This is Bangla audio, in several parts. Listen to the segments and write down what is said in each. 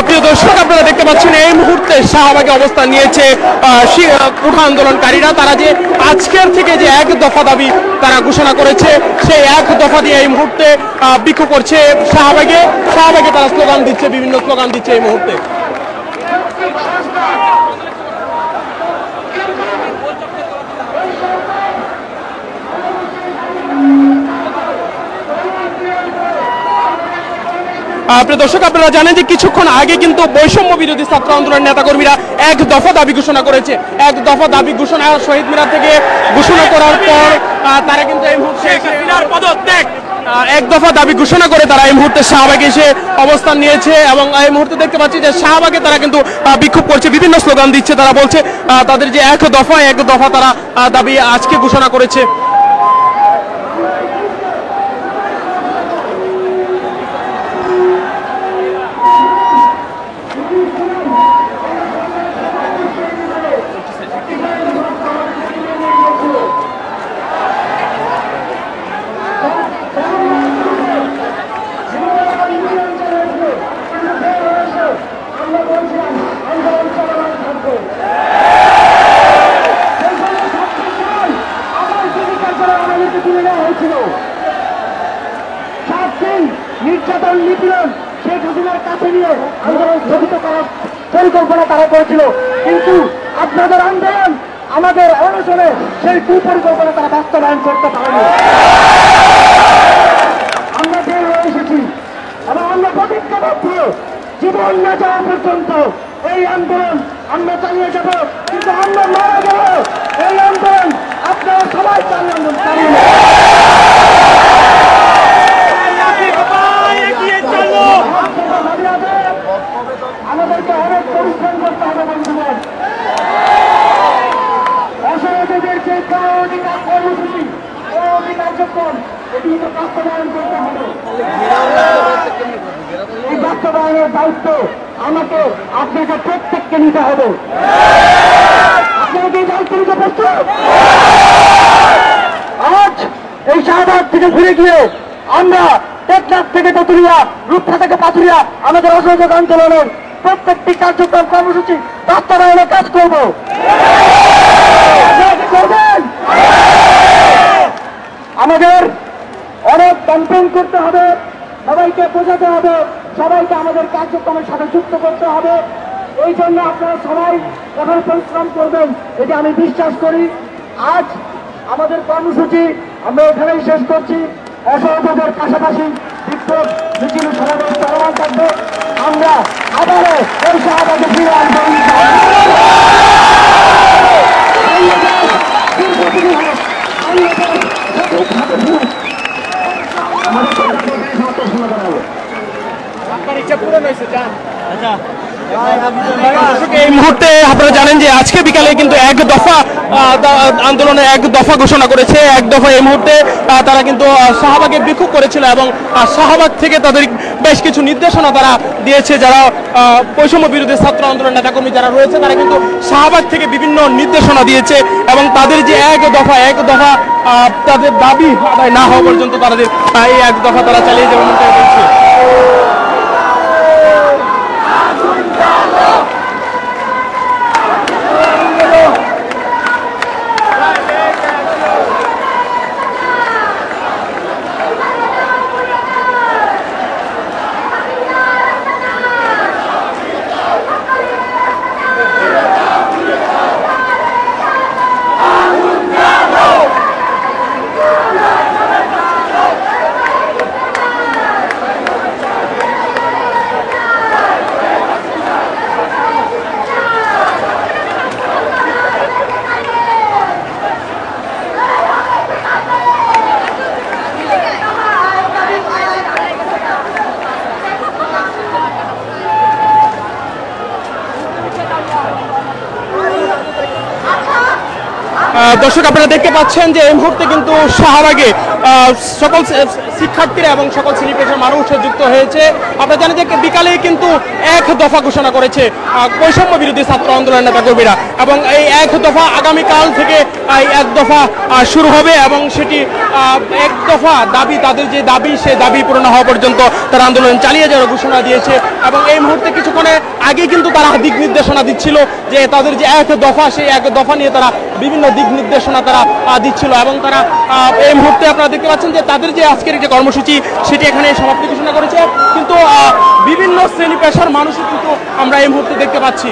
প্রিয় দর্শক, আপনারা দেখতে পাচ্ছেন এই মুহূর্তে শাহবাগে অবস্থান নিয়েছে কোঠা আন্দোলনকারীরা। তারা যে আজকের থেকে যে এক দফা দাবি তারা ঘোষণা করেছে, সেই এক দফা দিয়ে এই মুহূর্তে বিক্ষোভ করছে শাহবাগে। তারা স্লোগান দিচ্ছে, বিভিন্ন স্লোগান দিচ্ছে এই মুহূর্তে। প্রিয় দর্শক, আপনারা জানেন যে কিছুক্ষণ আগে কিন্তু বৈষম্য বিরোধী ছাত্র আন্দোলনের নেতাকর্মীরা এক দফা দাবি ঘোষণা করেছে। এক দফা দাবি ঘোষণা শহীদ মিনার থেকে ঘোষণা করার পর তারা কিন্তু এই মুহূর্তে এক দফা দাবি ঘোষণা করে তারা এই মুহূর্তে শাহবাগে এসে অবস্থান নিয়েছে। এবং এই মুহূর্তে দেখতে পাচ্ছি যে শাহবাগে তারা কিন্তু বিক্ষোভ করছে, বিভিন্ন স্লোগান দিচ্ছে। তারা বলছে তাদের যে এক দফা তারা দাবি আজকে ঘোষণা করেছে। নির্যাতন নিপীড়ন শেখ হাসিনার কাছে নিয়ে আন্দোলন স্থগিত করার পরিকল্পনা তারা করেছিল, কিন্তু আপনাদের আন্দোলন আমাদের অনশনে সেই কুপরিকল্পনা তারা বাস্তবায়ন করতে পারেনি। আমরা বের হয়ে এসেছি এবং আমরা প্রতিজ্ঞাবদ্ধ, জীবন না যাওয়া পর্যন্ত এই আন্দোলন আমরা চালিয়ে যাব। কিন্তু আমরা মারা যাব এই আন্দোলন আপনারা সবাই চালিয়ে আমাদেরকে অনেক পরিশ্রম করতে হবে বন্ধুগণ। অসহায়দের যে অধিকার কর্মসূচি, কার্যক্রম, এটি বাস্তবায়ন করতে হবে। এই বাস্তবায়নের দায়িত্ব আমাকে আপনাকে প্রত্যেককে নিতে হবে। আপনাকে দায়িত্ব নিতে প্রস্তুত? আজ এই শাহবাগ থেকে ঘুরে গিয়ে আমরা টেকনাফ থেকে তেঁতুলিয়া, রূপসা থেকে পাথুরিয়া আমাদের অসহযোগ আন্দোলনের প্রত্যেকটি কার্যক্রম কর্মসূচি বাস্তবায়নের কাজ করব। করবেন? আমাদের অনেক ক্যাম্পেইন করতে হবে, সবাইকে বোঝাতে হবে, সবাইকে আমাদের কার্যক্রমের সাথে যুক্ত করতে হবে। এই জন্য আপনারা সবাই কঠোর পরিশ্রম করবেন, এটি আমি বিশ্বাস করি। আজ আমাদের কর্মসূচি আমরা এখানেই শেষ করছি। অসহযোগের পাশাপাশি বিক্ষোভ মিছিল সমাবেশ চলমান থাকবে। আমরা আবারও এই শাহবাগে ফিরে আসবো। এই মুহূর্তে আপনারা জানেন যে আজকে বিকালে কিন্তু এক দফা আন্দোলনের এক দফা ঘোষণা করেছে। এক দফা এই মুহূর্তে তারা কিন্তু শাহবাগে বিক্ষোভ করেছিল এবং শাহবাগ থেকে তাদের বেশ কিছু নির্দেশনা তারা দিয়েছে। যারা বৈষম্য বিরোধী ছাত্র আন্দোলন নেতাকর্মী যারা রয়েছে তারা কিন্তু শাহবাগ থেকে বিভিন্ন নির্দেশনা দিয়েছে এবং তাদের যে এক দফা তাদের দাবি আদায় না হওয়া পর্যন্ত তাদের এই এক দফা তারা চালিয়ে যাবে বলছে। দর্শক আপনারা দেখতে পাচ্ছেন যে এই মুহূর্তে কিন্তু শাহবাগে সকল শিক্ষার্থীরা এবং সকল শ্রেণী পেশার মানুষ যুক্ত হয়েছে। আপনারা জানেন যে বিকালে কিন্তু এক দফা ঘোষণা করেছে বৈষম্য বিরোধী ছাত্র আন্দোলনের নেতা কর্মীরা, এবং এই এক দফা আগামীকাল থেকে এই এক দফা শুরু হবে এবং সেটি এক দফা দাবি, তাদের যে দাবি সেই দাবি পূরণ হওয়া পর্যন্ত তারা আন্দোলন চালিয়ে যাওয়ার ঘোষণা দিয়েছে। এবং এই মুহূর্তে কিছুক্ষণে আগে কিন্তু তারা দিক নির্দেশনা দিচ্ছিল যে তাদের যে এক দফা সেই এক দফা নিয়ে তারা বিভিন্ন দিক নির্দেশনা তারা দিচ্ছিল, এবং তারা এই মুহূর্তে আপনারা দেখতে পাচ্ছেন যে তাদের যে আজকের যে কর্মসূচি সেটি এখানে সমাপ্তি ঘোষণা করেছে। কিন্তু বিভিন্ন শ্রেণী পেশার মানুষও কিন্তু আমরা এই মুহূর্তে দেখতে পাচ্ছি।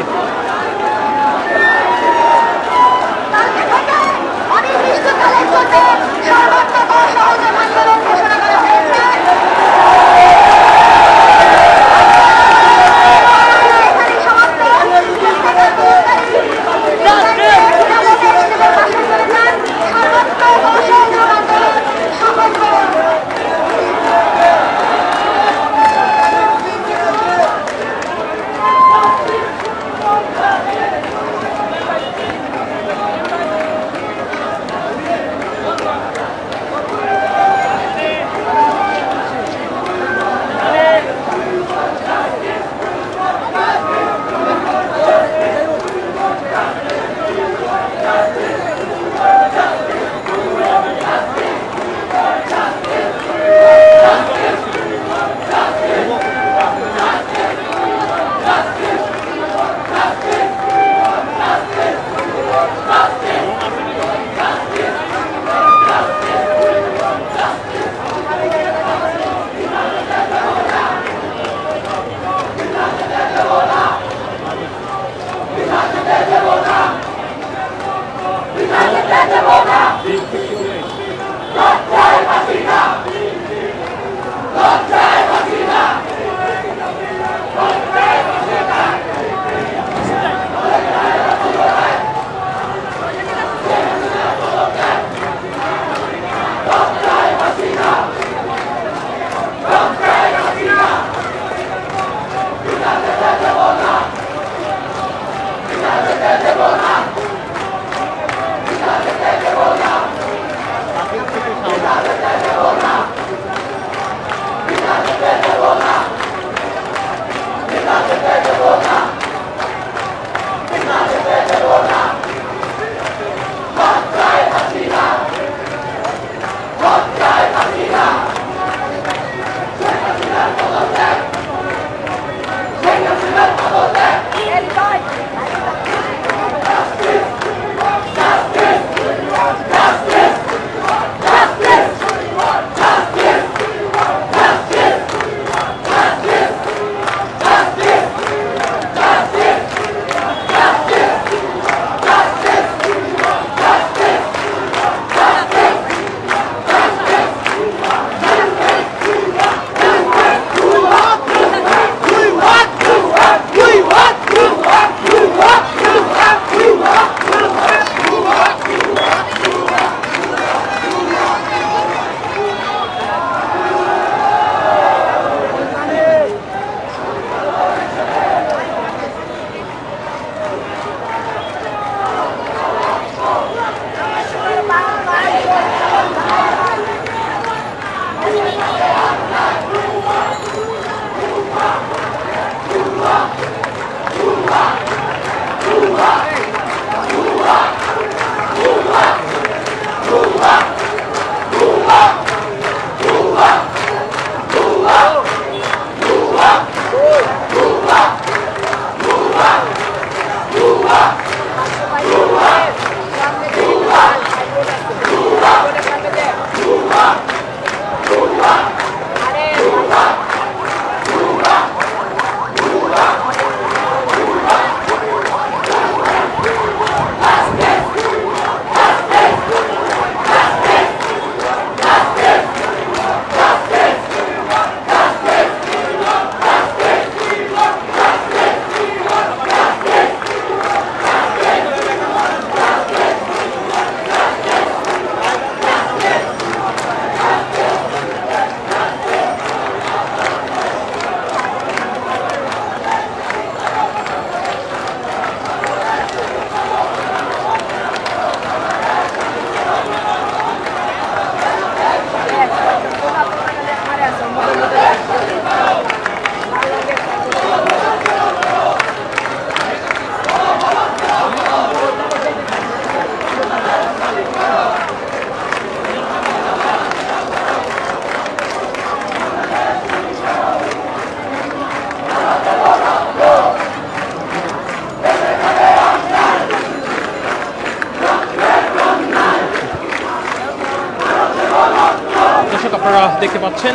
দর্শক আপনারা দেখতে পাচ্ছেন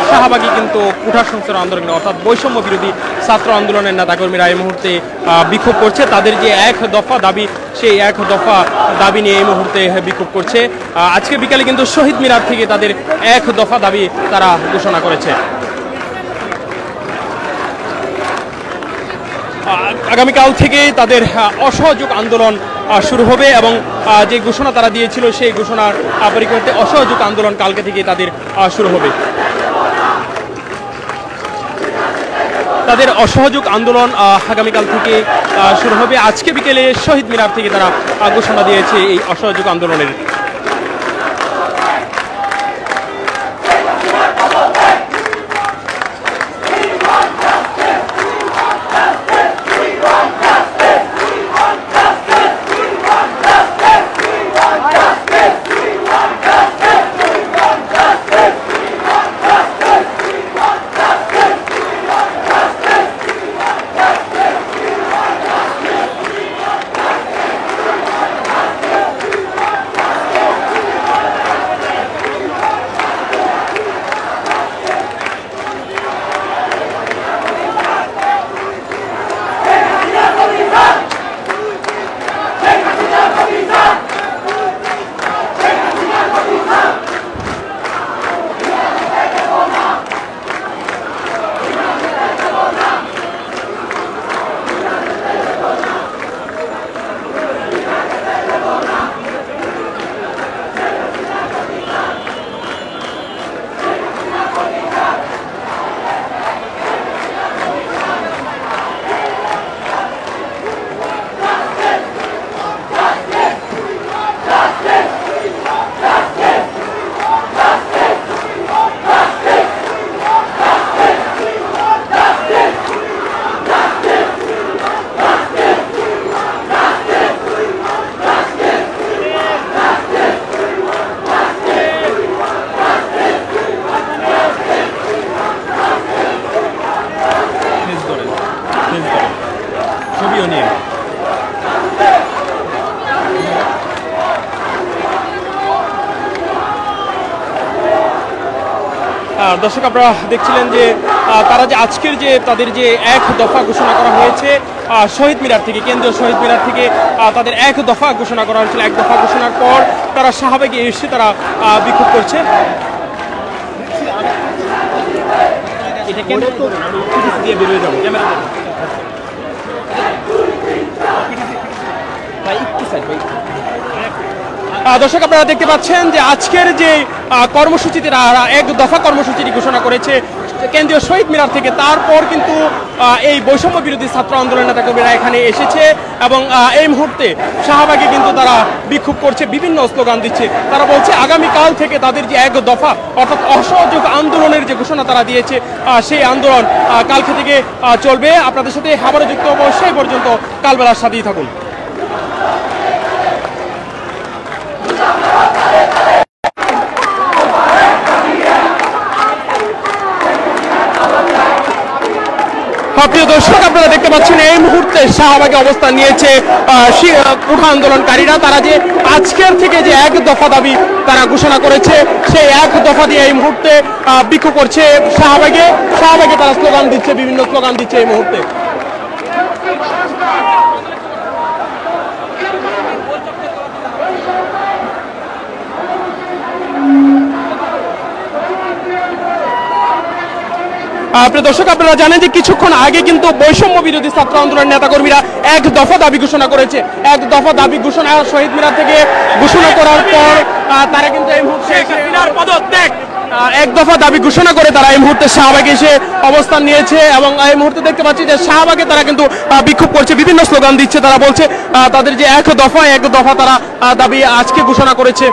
শাহবাগী কিন্তু কোঠা সংস্কার আন্দোলন অর্থাৎ বৈষম্য বিরোধী ছাত্র আন্দোলনের নেতাকর্মীরা এই মুহূর্তে বিক্ষোভ করছে। তাদের যে এক দফা দাবি, সেই এক দফা দাবি নিয়ে এই মুহূর্তে বিক্ষোভ করছে। আজকে বিকালে কিন্তু শহীদ মিনার থেকে তাদের এক দফা দাবি তারা ঘোষণা করেছে। আগামীকাল থেকে তাদের অসহযোগ আন্দোলন শুরু হবে এবং যে ঘোষণা তারা দিয়েছিল সেই ঘোষণার পরিপ্রেক্ষিতে অসহযোগ আন্দোলন কালকে থেকে তাদের শুরু হবে। তাদের অসহযোগ আন্দোলন আগামীকাল থেকে শুরু হবে। আজকে বিকেলে শহীদ মিনার থেকে তারা ঘোষণা দিয়েছে এই অসহযোগ আন্দোলনের। দর্শক আপনারা দেখছিলেন যে তারা যে আজকের যে তাদের যে এক দফা ঘোষণা করা হয়েছে শহীদ মিনার থেকে, কেন্দ্রীয় শহীদ মিনার থেকে তাদের এক দফা ঘোষণা করা হয়েছিল। এক দফা ঘোষণার পর তারা শাহবাগে এসে তারা বিক্ষোভ করছে। দর্শক আপনারা দেখতে পাচ্ছেন যে আজকের যে কর্মসূচিতে এক দফা কর্মসূচিটি ঘোষণা করেছে কেন্দ্রীয় শহীদ মিনার থেকে, তারপর কিন্তু এই বৈষম্য বিরোধী ছাত্র আন্দোলনের নেতাকর্মীরা এখানে এসেছে এবং এই মুহূর্তে শাহবাগে কিন্তু তারা বিক্ষোভ করছে, বিভিন্ন স্লোগান দিচ্ছে। তারা বলছে আগামীকাল থেকে তাদের যে এক দফা অর্থাৎ অসহযোগ আন্দোলনের যে ঘোষণা তারা দিয়েছে সেই আন্দোলন কালকে থেকে চলবে। আপনাদের সাথে আবারও যুক্ত হবো, সেই পর্যন্ত কালবেলার সাথেই থাকুন। প্রিয় দর্শক আপনারা দেখতে পাচ্ছেন এই মুহূর্তে শাহবাগে অবস্থান নিয়েছে কোঠা আন্দোলনকারীরা। তারা যে আজকের থেকে যে এক দফা দাবি তারা ঘোষণা করেছে সেই এক দফা দিয়ে এই মুহূর্তে বিক্ষোভ করছে শাহবাগে তারা স্লোগান দিচ্ছে, বিভিন্ন স্লোগান দিচ্ছে এই মুহূর্তে। প্রিয় দর্শক আপনারা জানেন যে কিছুক্ষণ আগে কিন্তু বৈষম্য বিরোধী ছাত্র আন্দোলনের নেতাকর্মীরা এক দফা দাবি ঘোষণা করেছে। এক দফা দাবি ঘোষণা শহীদ মিনার থেকে ঘোষণা করার পর তারা কিন্তু এই মুহূর্তে এক দফা দাবি ঘোষণা করে তারা এই মুহূর্তে শাহবাগে এসে অবস্থান নিয়েছে এবং এই মুহূর্তে দেখতে পাচ্ছি যে শাহবাগে তারা কিন্তু বিক্ষোভ করছে, বিভিন্ন স্লোগান দিচ্ছে। তারা বলছে তাদের যে এক দফা তারা দাবি আজকে ঘোষণা করেছে।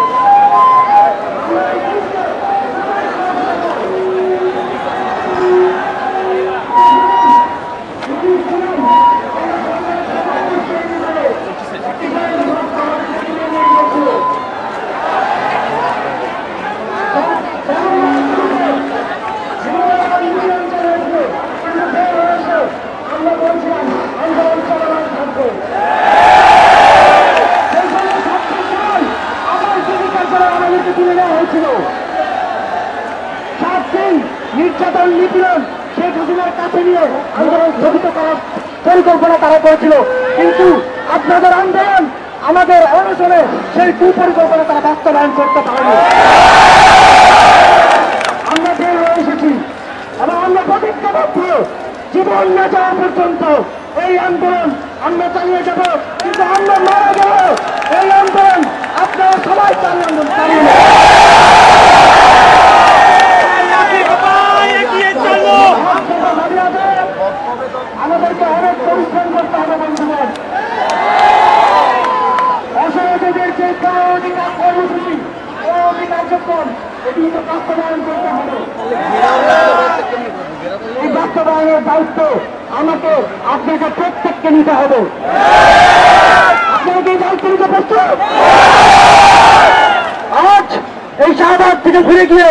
7 দিন নির্যাতন নিপীড়ন শেখ হাসিনার কাছে নিয়ে আন্দোলন স্থগিত করার পরিকল্পনা তারা করেছিল, কিন্তু আপনাদের আন্দোলন আমাদের অনশনে সেই কুপরিকল্পনা তারা বাস্তবায়ন করতে পারেনি। আমরা বের হয়ে এসেছি এবং আমরা প্রতিজ্ঞাবদ্ধ, জীবন না যাওয়া পর্যন্ত এই আন্দোলন আমরা চালিয়ে যাব, কিন্তু আমরা মারা গেল এই আন্দোলন আপনারা সবাই চালিয়ে আমাদেরকে অনেক পরিশ্রম করতে হবে বন্ধুগণ। অসহায়দের যে অধিকার কর্মসূচি কার্যক্রম এটি তো বাস্তবায়ন করতে হবে। এই বাস্তবায়নের দায়িত্ব আমাকে আপনাকে প্রত্যেককে নিতে হবে। আপনাকে এই দায়িত্ব নিতে প্রস্তুত? আজ এই শাহবাগ থেকে ঘুরে গিয়ে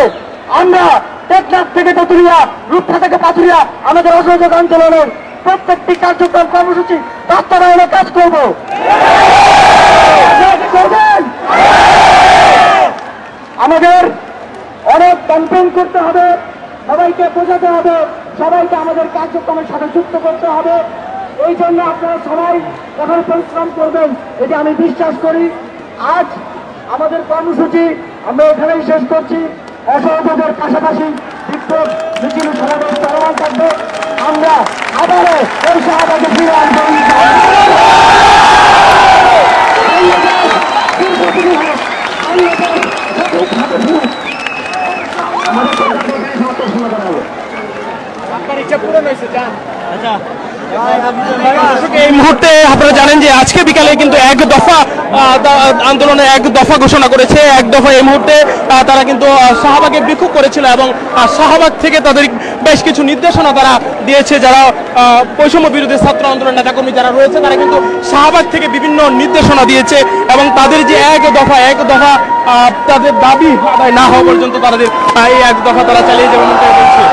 আমরা টেকনাফ থেকে তেঁতুলিয়া, রূপসা থেকে পাথুরিয়া আমাদের অসহযোগ আন্দোলনের প্রত্যেকটি কার্যক্রম কর্মসূচি বাস্তবায়নের কাজ করব। আমাদের অনেক ক্যাম্পেইন করতে হবে, সবাইকে বোঝাতে হবে, সবাইকে আমাদের কার্যক্রমের সাথে যুক্ত করতে হবে। এই জন্য আপনারা সবাই কঠোর পরিশ্রম করবেন, এটি আমি বিশ্বাস করি। আজ আমাদের কর্মসূচি আমরা এখানেই শেষ করছি। অসহযোগের পাশাপাশি বিক্ষোভ মিছিল সমাবেশ চলমান থাকবে। আমরা আবারও এই শাহবাগে ফিরে আসবো। এই মুহূর্তে আপনারা জানেন যে আজকে বিকালে কিন্তু এক দফা আন্দোলনের এক দফা ঘোষণা করেছে। এক দফা এই মুহূর্তে তারা কিন্তু শাহবাগে বিক্ষোভ করেছিল এবং শাহবাগ থেকে তাদের বেশ কিছু নির্দেশনা তারা দিয়েছে। যারা বৈষম্য বিরোধী ছাত্র আন্দোলন নেতাকর্মী যারা রয়েছে তারা কিন্তু শাহবাগ থেকে বিভিন্ন নির্দেশনা দিয়েছে এবং তাদের যে এক দফা তাদের দাবি আদায় না হওয়া পর্যন্ত তাদের এই এক দফা তারা চালিয়ে যাবে এমনটাই বলছে।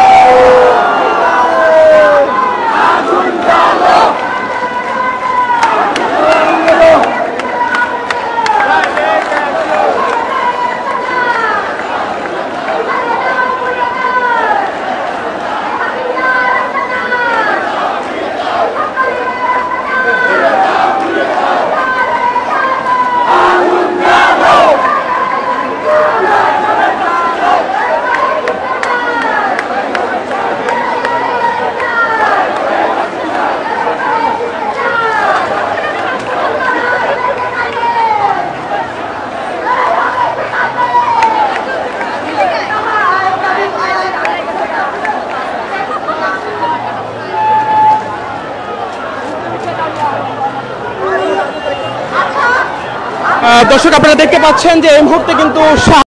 দর্শক আপনারা দেখতে পাচ্ছেন যে এই মুহূর্তে কিন্তু